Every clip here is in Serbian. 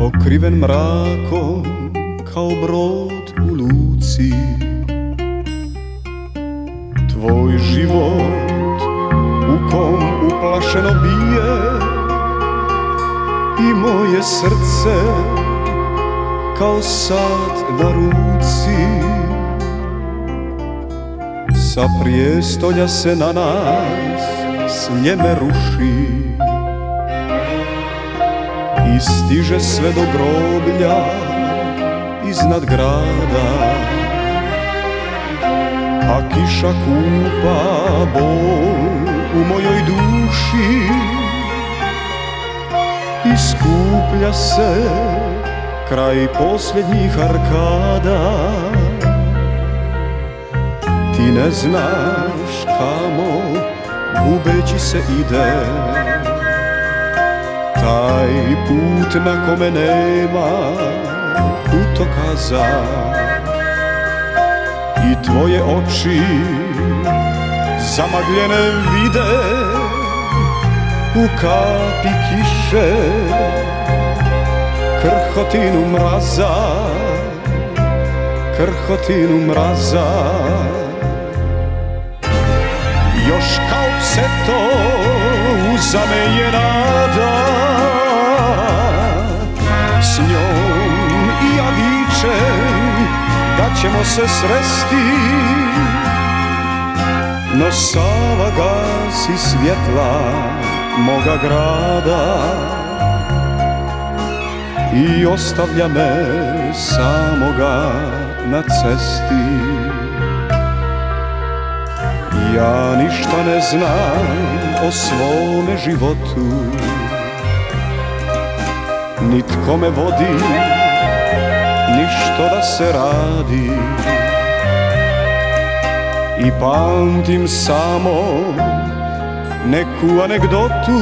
pokriven mrakom kao brod u luci. Tvoj život u kom uplašeno bije i moje srce kao sat na ruci. Sa prijestolja se na nas sljeme ruši i stiže sve do groblja iznad grada, a kiša kupa bol u mojoj duši i skuplja se kraj posljednjih arkada. Ti ne znaš kamo gubeći se ide, taj put na kome nema putokaza, i tvoje oči zamagljene vide u kapi kiše krhotinu mraza, krhotinu mraza. Još kao pseto uzame je nada, s njom i ja vičem da ćemo se sresti, no Sava gasi svjetla moga grada i ostavlja me samoga na cesti. Ja ništa ne znam o svome životu, nitko me vodi, ništo da se radi, i pamtim samo neku anegdotu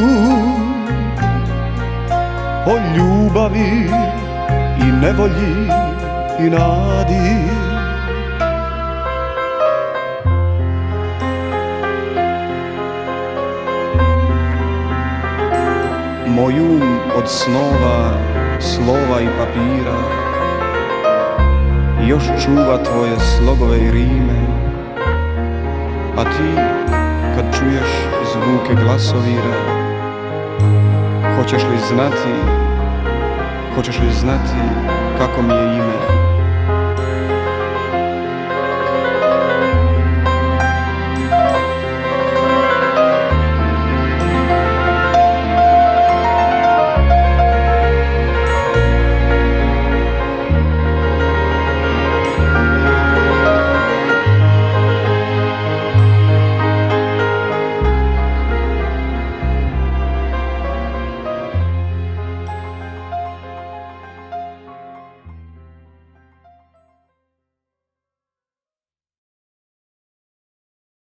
o ljubavi i nevolji i nadi. Moj um od snova, slova i papira još čuva tvoje slogove i rime, a ti kad čuješ zvuke glasovira, hoćeš li znati kako mi je ime?